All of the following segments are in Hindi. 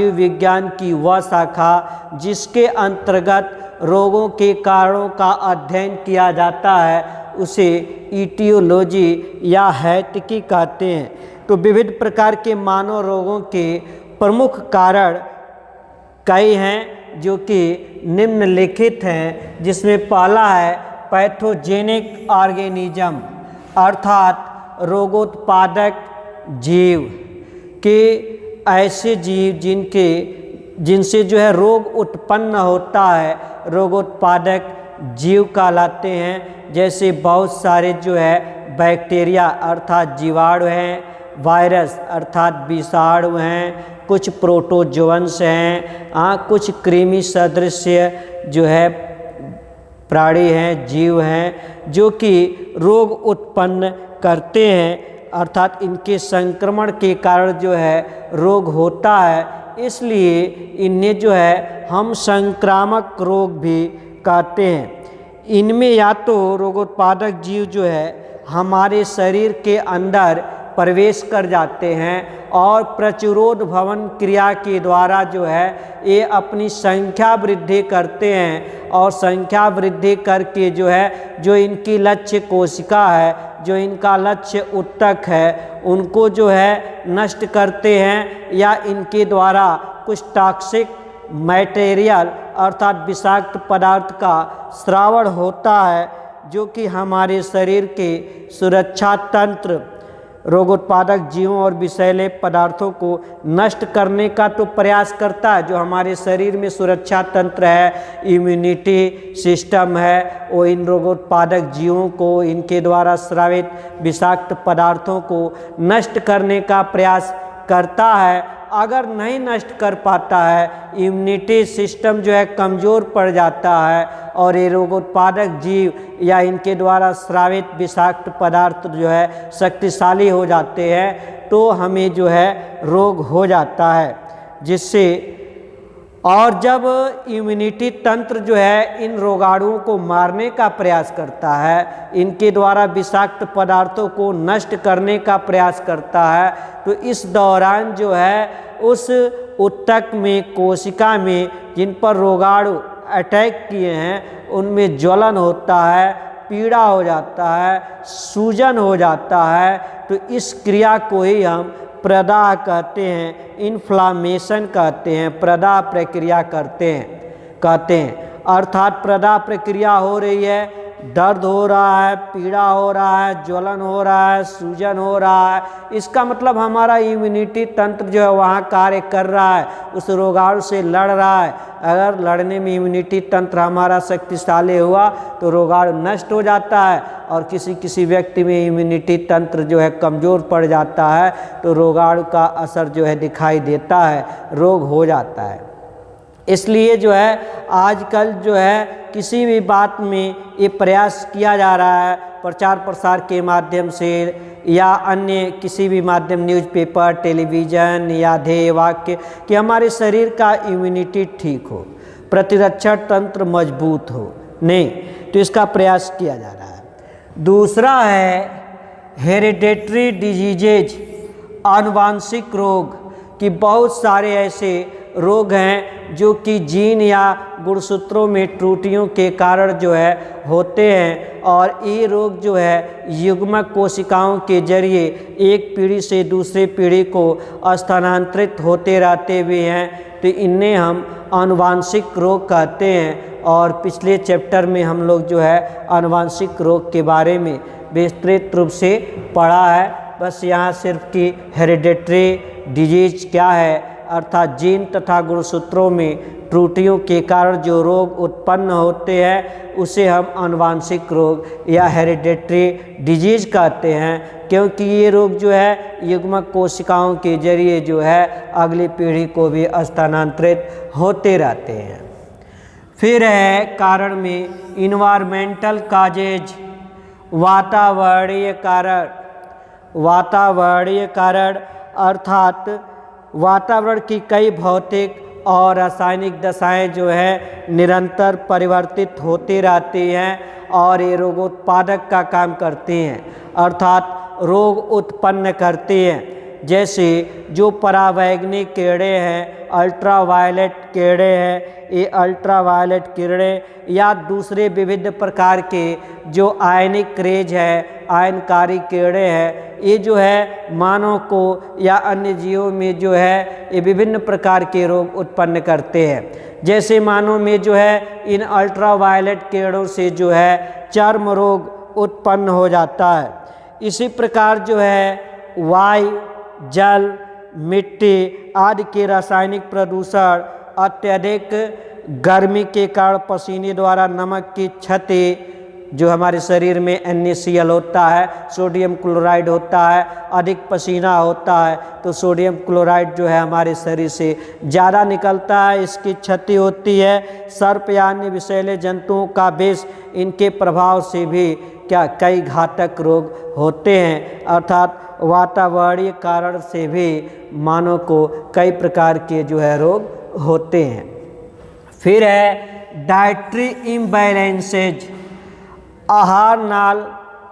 विज्ञान की वह शाखा जिसके अंतर्गत रोगों के कारणों का अध्ययन किया जाता है उसे इटियोलॉजी या हैतिकी कहते हैं। तो विविध प्रकार के मानव रोगों के प्रमुख कारण कई हैं जो कि निम्नलिखित हैं, जिसमें पहला है पैथोजेनिक ऑर्गेनिज्म अर्थात रोगोत्पादक जीव के ऐसे जीव जिनसे जो है रोग उत्पन्न होता है रोगोत्पादक जीव कहलाते हैं। जैसे बहुत सारे जो है बैक्टीरिया अर्थात जीवाणु हैं, वायरस अर्थात विषाणु हैं, कुछ प्रोटोजोअन्स हैं, कुछ कृमि सदृश जो है प्राणी हैं, जीव हैं जो कि रोग उत्पन्न करते हैं अर्थात इनके संक्रमण के कारण जो है रोग होता है, इसलिए इन्हें जो है हम संक्रामक रोग भी कहते हैं। इनमें या तो रोगोत्पादक जीव जो है हमारे शरीर के अंदर प्रवेश कर जाते हैं और प्रतिरोध भवन क्रिया के द्वारा जो है ये अपनी संख्या वृद्धि करते हैं और संख्या वृद्धि करके जो है जो इनकी लक्ष्य कोशिका है, जो इनका लक्ष्य ऊतक है, उनको जो है नष्ट करते हैं या इनके द्वारा कुछ टॉक्सिक मटेरियल अर्थात विषाक्त पदार्थ का स्रावण होता है जो कि हमारे शरीर के सुरक्षा तंत्र रोगोत्पादक जीवों और विषैले पदार्थों को नष्ट करने का तो प्रयास करता है। जो हमारे शरीर में सुरक्षा तंत्र है, इम्यूनिटी सिस्टम है, वो इन रोगोत्पादक जीवों को इनके द्वारा स्रावित विषाक्त पदार्थों को नष्ट करने का प्रयास करता है। अगर नहीं नष्ट कर पाता है, इम्यूनिटी सिस्टम जो है कमज़ोर पड़ जाता है और ये रोगोत्पादक जीव या इनके द्वारा स्रावित विषाक्त पदार्थ जो है शक्तिशाली हो जाते हैं तो हमें जो है रोग हो जाता है। जिससे और जब इम्यूनिटी तंत्र जो है इन रोगाणुओं को मारने का प्रयास करता है, इनके द्वारा विषाक्त पदार्थों को नष्ट करने का प्रयास करता है, तो इस दौरान जो है उस ऊतक में कोशिका में जिन पर रोगाणु अटैक किए हैं उनमें ज्वलन होता है, पीड़ा हो जाता है, सूजन हो जाता है। तो इस क्रिया को ही हम प्रदाह कहते हैं, इन्फ्लामेशन कहते हैं, प्रदाह प्रक्रिया कहते हैं। अर्थात प्रदाह प्रक्रिया हो रही है, दर्द हो रहा है, पीड़ा हो रहा है, ज्वलन हो रहा है, सूजन हो रहा है, इसका मतलब हमारा इम्यूनिटी तंत्र जो है वहाँ कार्य कर रहा है, उस रोगाणु से लड़ रहा है। अगर लड़ने में इम्यूनिटी तंत्र हमारा शक्तिशाली हुआ तो रोगाणु नष्ट हो जाता है और किसी व्यक्ति में इम्यूनिटी तंत्र जो है कमज़ोर पड़ जाता है तो रोगाणु का असर जो है दिखाई देता है, रोग हो जाता है। इसलिए जो है आजकल जो है किसी भी बात में ये प्रयास किया जा रहा है प्रचार प्रसार के माध्यम से या अन्य किसी भी माध्यम न्यूज़पेपर, टेलीविज़न या ध्येय वाक्य कि हमारे शरीर का इम्यूनिटी ठीक हो, प्रतिरक्षा तंत्र मजबूत हो, नहीं तो इसका प्रयास किया जा रहा है। दूसरा है हेरिडेटरी डिजीजेज, आनुवांशिक रोग कि बहुत सारे ऐसे रोग हैं जो कि जीन या गुणसूत्रों में त्रुटियों के कारण जो है होते हैं और ये रोग जो है युग्मक कोशिकाओं के जरिए एक पीढ़ी से दूसरे पीढ़ी को स्थानांतरित होते रहते हुए हैं, तो इन्हें हम आनुवांशिक रोग कहते हैं। और पिछले चैप्टर में हम लोग जो है आनुवांशिक रोग के बारे में विस्तृत रूप से पढ़ा है। बस यहाँ सिर्फ कि हेरिडेटरी डिजीज क्या है अर्थात जीन तथा गुणसूत्रों में त्रुटियों के कारण जो रोग उत्पन्न होते हैं उसे हम आनुवांशिक रोग या हेरिडेटरी डिजीज कहते हैं, क्योंकि ये रोग जो है युग्मक कोशिकाओं के जरिए जो है अगली पीढ़ी को भी स्थानांतरित होते रहते हैं। फिर है कारण में इन्वायरमेंटल काजेज, वातावरणीय कारण अर्थात वातावरण की कई भौतिक और रासायनिक दशाएं जो है निरंतर परिवर्तित होती रहती हैं और ये रोगोत्पादक का काम करती हैं अर्थात रोग उत्पन्न करती हैं। जैसे जो परावैंगनिक किरणें हैं, अल्ट्रावायलेट किरणें हैं, ये अल्ट्रावायलेट किरणें या दूसरे विविध प्रकार के जो आयनिक रेज है, आयनकारी किरणें हैं, ये जो है मानव को या अन्य जीवों में जो है ये विभिन्न प्रकार के रोग उत्पन्न करते हैं। जैसे मानव में जो है इन अल्ट्रावायलेट किरणों से जो है चर्म रोग उत्पन्न हो जाता है। इसी प्रकार जो है वायु, जल, मिट्टी आदि के रासायनिक प्रदूषण, अत्यधिक गर्मी के कारण पसीने द्वारा नमक की क्षति, जो हमारे शरीर में NaCl होता है, सोडियम क्लोराइड होता है, अधिक पसीना होता है तो सोडियम क्लोराइड जो है हमारे शरीर से ज़्यादा निकलता है, इसकी क्षति होती है। सर्प या अन्य विषैले जंतुओं का विष, इनके प्रभाव से भी क्या कई घातक रोग होते हैं, अर्थात वातावरणीय कारण से भी मानव को कई प्रकार के जो है रोग होते हैं। फिर है डाइटरी इम्बैलेंसेज, आहार नाल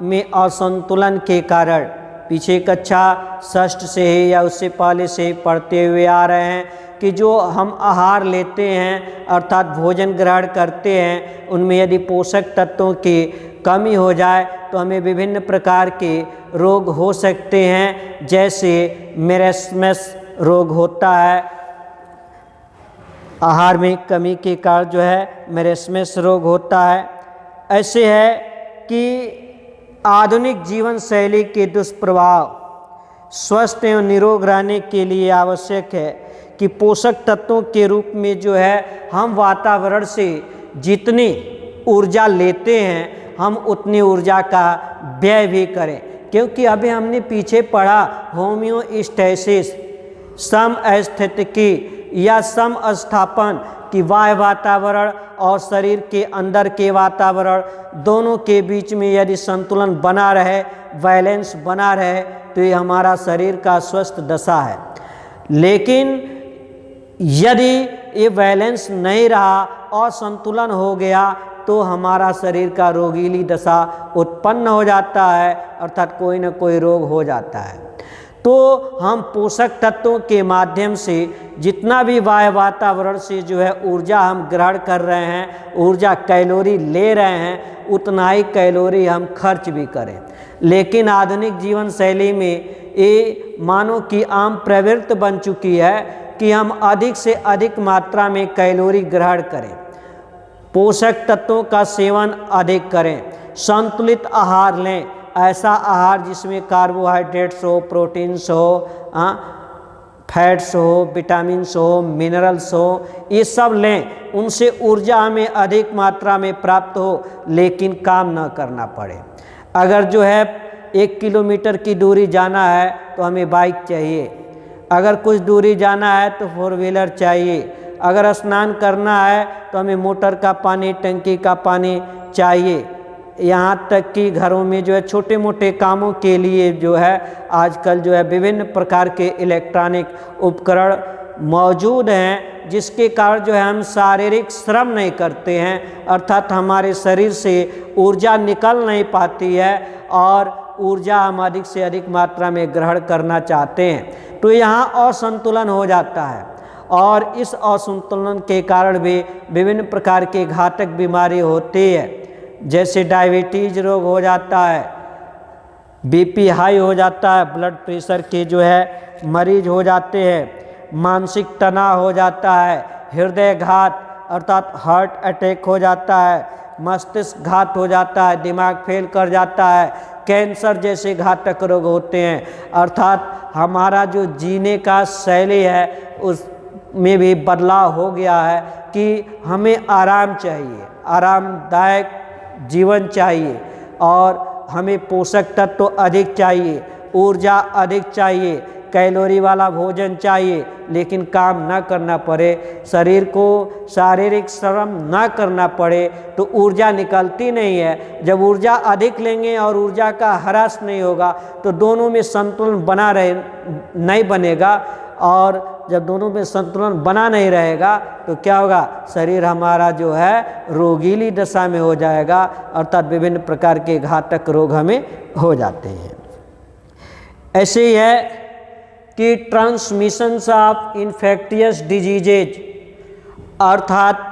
में असंतुलन के कारण। पीछे कक्षा षष्ठ से ही या उससे पहले से ही पढ़ते हुए आ रहे हैं कि जो हम आहार लेते हैं अर्थात भोजन ग्रहण करते हैं, उनमें यदि पोषक तत्वों की कमी हो जाए तो हमें विभिन्न प्रकार के रोग हो सकते हैं, जैसे मेरेस्मस रोग होता है। आहार में कमी के कारण जो है मेरेस्मस रोग होता है। ऐसे है कि आधुनिक जीवन शैली के दुष्प्रभाव, स्वस्थ एवं निरोग रहने के लिए आवश्यक है कि पोषक तत्वों के रूप में जो है हम वातावरण से जितनी ऊर्जा लेते हैं हम उतनी ऊर्जा का व्यय भी करें, क्योंकि अभी हमने पीछे पढ़ा होम्योस्टैसिस, समस्थितिकी या समस्थापन कि वायु वातावरण और शरीर के अंदर के वातावरण दोनों के बीच में यदि संतुलन बना रहे, बैलेंस बना रहे तो ये हमारा शरीर का स्वस्थ दशा है। लेकिन यदि ये बैलेंस नहीं रहा और संतुलन हो गया तो हमारा शरीर का रोगीली दशा उत्पन्न हो जाता है, अर्थात कोई न कोई रोग हो जाता है। तो हम पोषक तत्वों के माध्यम से जितना भी वायु वातावरण से जो है ऊर्जा हम ग्रहण कर रहे हैं, ऊर्जा कैलोरी ले रहे हैं, उतना ही कैलोरी हम खर्च भी करें। लेकिन आधुनिक जीवन शैली में ये मानव की आम प्रवृत्ति बन चुकी है कि हम अधिक से अधिक मात्रा में कैलोरी ग्रहण करें, पोषक तत्वों का सेवन अधिक करें, संतुलित आहार लें, ऐसा आहार जिसमें कार्बोहाइड्रेट्स हो, प्रोटीन्स हो, फैट्स हो, विटामिन्स हो, मिनरल्स हो, ये सब लें, उनसे ऊर्जा हमें अधिक मात्रा में प्राप्त हो, लेकिन काम न करना पड़े। अगर जो है 1 किलोमीटर की दूरी जाना है तो हमें बाइक चाहिए, अगर कुछ दूरी जाना है तो 4 व्हीलर चाहिए, अगर स्नान करना है तो हमें मोटर का पानी, टंकी का पानी चाहिए। यहाँ तक कि घरों में जो है छोटे मोटे कामों के लिए जो है आजकल जो है विभिन्न प्रकार के इलेक्ट्रॉनिक उपकरण मौजूद हैं, जिसके कारण जो है हम शारीरिक श्रम नहीं करते हैं, अर्थात हमारे शरीर से ऊर्जा निकल नहीं पाती है और ऊर्जा हम अधिक से अधिक मात्रा में ग्रहण करना चाहते हैं, तो यहाँ असंतुलन हो जाता है। और इस असंतुलन के कारण भी विभिन्न प्रकार के घातक बीमारी होती है, जैसे डायबिटीज रोग हो जाता है, बीपी हाई हो जाता है, ब्लड प्रेशर के जो है मरीज हो जाते हैं, मानसिक तनाव हो जाता है, हृदय घात अर्थात हार्ट अटैक हो जाता है, मस्तिष्क घात हो जाता है, दिमाग फेल कर जाता है, कैंसर जैसे घातक रोग होते हैं। अर्थात हमारा जो जीने का शैली है उसमें भी बदलाव हो गया है कि हमें आराम चाहिए, आरामदायक जीवन चाहिए और हमें पोषक तत्व अधिक चाहिए, ऊर्जा अधिक चाहिए, कैलोरी वाला भोजन चाहिए, लेकिन काम न करना पड़े, शरीर को शारीरिक श्रम न करना पड़े तो ऊर्जा निकलती नहीं है। जब ऊर्जा अधिक लेंगे और ऊर्जा का ह्रास नहीं होगा तो दोनों में संतुलन बना रहे नहीं बनेगा, और जब दोनों में संतुलन बना नहीं रहेगा तो क्या होगा, शरीर हमारा जो है रोगीली दशा में हो जाएगा, अर्थात विभिन्न प्रकार के घातक रोग हमें हो जाते हैं। ऐसे ही है कि ट्रांसमिशंस ऑफ इन्फेक्टियस डिजीजेज अर्थात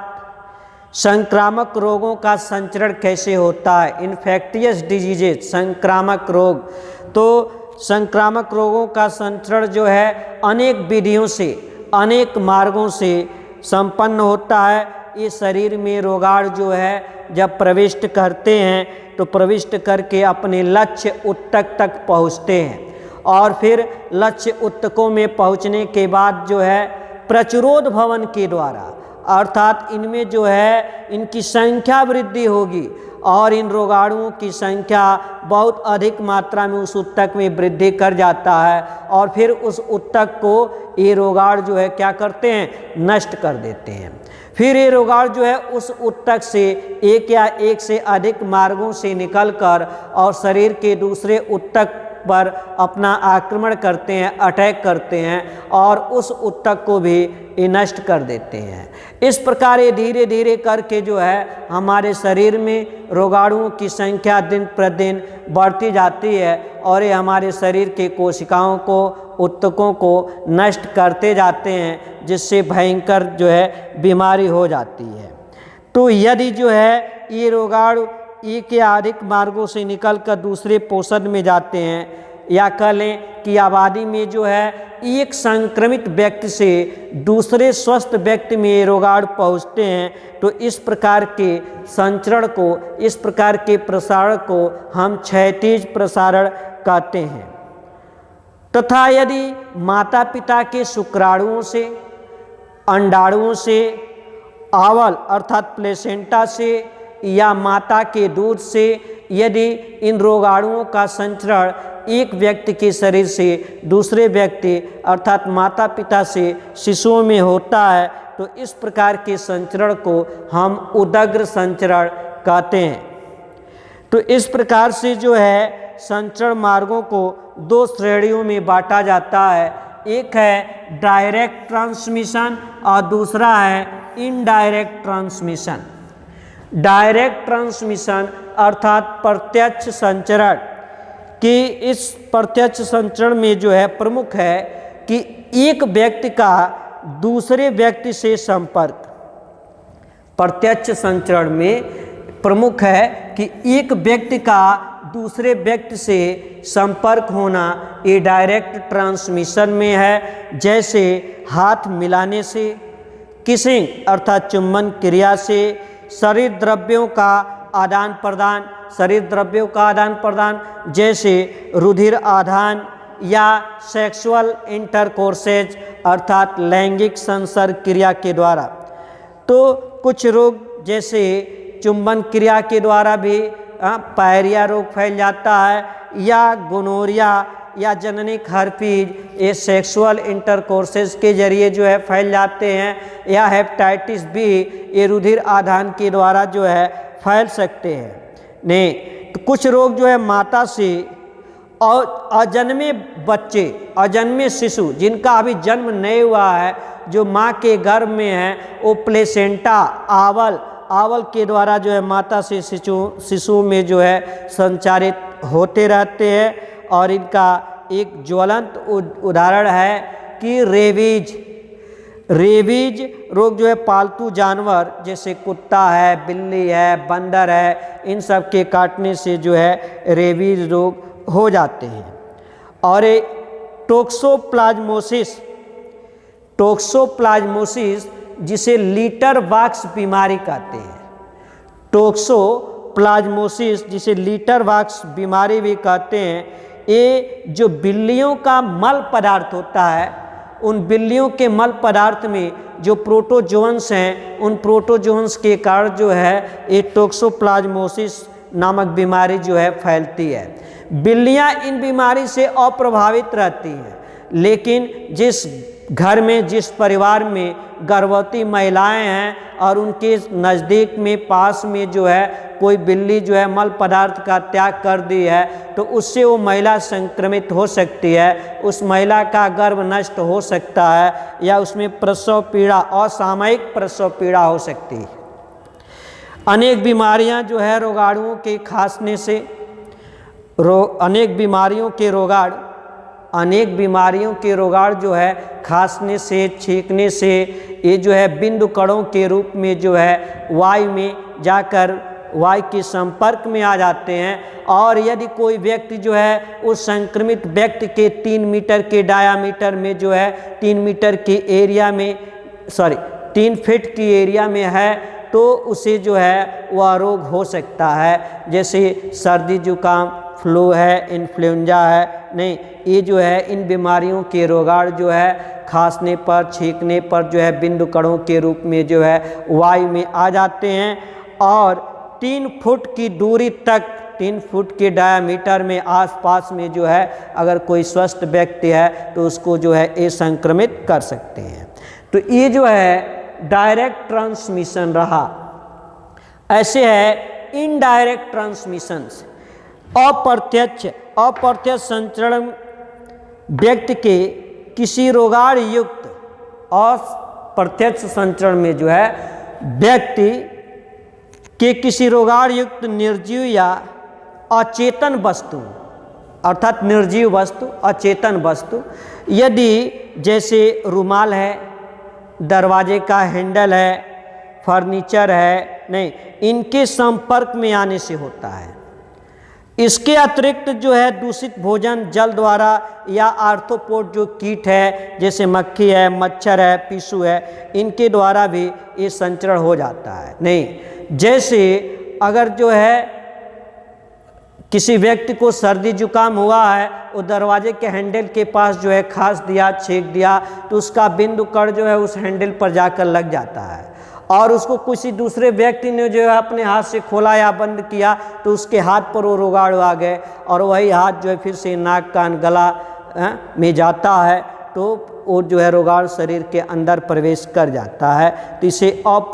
संक्रामक रोगों का संचरण कैसे होता है। इन्फेक्टियस डिजीजेज संक्रामक रोग, तो संक्रामक रोगों का संचरण जो है अनेक विधियों से, अनेक मार्गों से संपन्न होता है। ये शरीर में रोगाणु जो है जब प्रविष्ट करते हैं तो प्रविष्ट करके अपने लक्ष्य ऊतक तक पहुँचते हैं और फिर लक्ष्य ऊतकों में पहुँचने के बाद जो है प्रचुरोध भवन के द्वारा अर्थात इनमें जो है इनकी संख्या वृद्धि होगी और इन रोगाणुओं की संख्या बहुत अधिक मात्रा में उस ऊतक में वृद्धि कर जाता है और फिर उस ऊतक को ये रोगाणु जो है क्या करते हैं, नष्ट कर देते हैं। फिर ये रोगाणु जो है उस ऊतक से एक या एक से अधिक मार्गों से निकलकर और शरीर के दूसरे ऊतक पर अपना आक्रमण करते हैं, अटैक करते हैं और उस ऊतक को भी ये नष्ट कर देते हैं। इस प्रकार ये धीरे धीरे करके जो है हमारे शरीर में रोगाणुओं की संख्या दिन प्रतिदिन बढ़ती जाती है और ये हमारे शरीर के कोशिकाओं को, ऊतकों को नष्ट करते जाते हैं, जिससे भयंकर जो है बीमारी हो जाती है। तो यदि जो है ये रोगाणु एक या अधिक मार्गों से निकलकर दूसरे पोषण में जाते हैं या कह लें कि आबादी में जो है एक संक्रमित व्यक्ति से दूसरे स्वस्थ व्यक्ति में ये रोगाणु पहुँचते हैं तो इस प्रकार के संचरण को, इस प्रकार के प्रसारण को हम क्षैतिज प्रसारण कहते हैं। तथा यदि माता पिता के शुक्राणुओं से, अंडाणुओं से, आवल अर्थात प्लेसेंटा से या माता के दूध से यदि इन रोगाणुओं का संचरण एक व्यक्ति के शरीर से दूसरे व्यक्ति अर्थात माता पिता से शिशुओं में होता है तो इस प्रकार के संचरण को हम उदग्र संचरण कहते हैं। तो इस प्रकार से जो है संचरण मार्गों को दो श्रेणियों में बांटा जाता है। एक है डायरेक्ट ट्रांसमिशन और दूसरा है इनडायरेक्ट ट्रांसमिशन। डायरेक्ट ट्रांसमिशन अर्थात प्रत्यक्ष संचरण कि इस प्रत्यक्ष संचरण में जो है प्रमुख है कि एक व्यक्ति का दूसरे व्यक्ति से संपर्क। प्रत्यक्ष संचरण में प्रमुख है कि एक व्यक्ति का दूसरे व्यक्ति से संपर्क होना, ये डायरेक्ट ट्रांसमिशन में है। जैसे हाथ मिलाने से, किसिंग अर्थात चुंबन क्रिया से, शरीर द्रव्यों का आदान प्रदान, शरीर द्रव्यों का आदान प्रदान जैसे रुधिर आदान या सेक्सुअल इंटरकोर्सेज अर्थात लैंगिक संसर्ग क्रिया के द्वारा। तो कुछ रोग जैसे चुंबन क्रिया के द्वारा भी पायरिया रोग फैल जाता है या गोनोरिया या जननिक हर्पीज, ये सेक्सुअल इंटरकोर्सेज के जरिए जो है फैल जाते हैं या हेपेटाइटिस बी, ये रुधिर आदान के द्वारा जो है फैल सकते हैं। नहीं तो कुछ रोग जो है माता से और अजन्मे बच्चे, अजन्मे शिशु जिनका अभी जन्म नहीं हुआ है, जो माँ के गर्भ में है, वो प्लेसेंटा आवल के द्वारा जो है माता से शिशु में जो है संचारित होते रहते हैं। और इनका एक ज्वलंत उदाहरण है कि रेबीज रोग जो है पालतू जानवर जैसे कुत्ता है, बिल्ली है, बंदर है, इन सब के काटने से जो है रेबीज रोग हो जाते हैं। और टोक्सोप्लाज्मोसिस जिसे लीटर बॉक्स बीमारी कहते हैं, टोक्सोप्लाज्मोसिस जिसे लीटर बॉक्स बीमारी भी कहते हैं, ये जो बिल्लियों का मल पदार्थ होता है, उन बिल्लियों के मल पदार्थ में जो प्रोटोजोअन्स हैं, उन प्रोटोजोअन्स के कारण जो है ये टोक्सोप्लाज्मोसिस नामक बीमारी जो है फैलती है। बिल्लियां इन बीमारी से अप्रभावित रहती हैं, लेकिन जिस घर में, जिस परिवार में गर्भवती महिलाएं हैं और उनके नज़दीक में पास में जो है कोई बिल्ली जो है मल पदार्थ का त्याग कर दी है तो उससे वो महिला संक्रमित हो सकती है, उस महिला का गर्भ नष्ट हो सकता है या उसमें प्रसव पीड़ा, असामयिक प्रसव पीड़ा हो सकती है। अनेक बीमारियां जो है रोगाणुओं के खांसने से, अनेक बीमारियों के रोगाणु अनेक बीमारियों के रोगाण जो है खांसने से, छींकने से ये जो है बिंदु कणों के रूप में जो है वायु में जाकर वायु के संपर्क में आ जाते हैं। और यदि कोई व्यक्ति जो है उस संक्रमित व्यक्ति के 3 मीटर के डायामीटर में जो है 3 मीटर के एरिया में 3 फीट की एरिया में है तो उसे जो है वह रोग हो सकता है, जैसे सर्दी जुकाम, फ्लू है, इन्फ्लुएंजा है। नहीं, ये जो है इन बीमारियों के रोगाण जो है खांसने पर, छींकने पर जो है बिंदु कणों के रूप में जो है वायु में आ जाते हैं। और 3 फुट की दूरी तक, 3 फुट के डायामीटर में आसपास में जो है अगर कोई स्वस्थ व्यक्ति है तो उसको जो है ये संक्रमित कर सकते हैं। तो ये जो है डायरेक्ट ट्रांसमिशन रहा। ऐसे है इनडायरेक्ट ट्रांसमिशंस, अप्रत्यक्ष संचरण व्यक्ति के किसी रोगाण युक्त, अप्रत्यक्ष संचरण में जो है व्यक्ति के किसी रोगाण युक्त निर्जीव या अचेतन वस्तु, अर्थात निर्जीव वस्तु, अचेतन वस्तु, यदि जैसे रुमाल है, दरवाजे का हैंडल है, फर्नीचर है, नहीं, इनके संपर्क में आने से होता है। इसके अतिरिक्त जो है दूषित भोजन, जल द्वारा या आर्थ्रोपोड जो कीट है जैसे मक्खी है, मच्छर है, पिस्सू है, इनके द्वारा भी ये संचरण हो जाता है। नहीं, जैसे अगर जो है किसी व्यक्ति को सर्दी जुकाम हुआ है, वो दरवाजे के हैंडल के पास जो है खांस दिया, छींक दिया, तो उसका बिंदु कण जो है उस हैंडल पर जाकर लग जाता है और उसको किसी दूसरे व्यक्ति ने जो है अपने हाथ से खोला या बंद किया तो उसके हाथ पर वो रोगाणु आ गए और वही हाथ जो है फिर से नाक, कान, गला में जाता है तो वो जो है रोगाणु शरीर के अंदर प्रवेश कर जाता है। तो इसे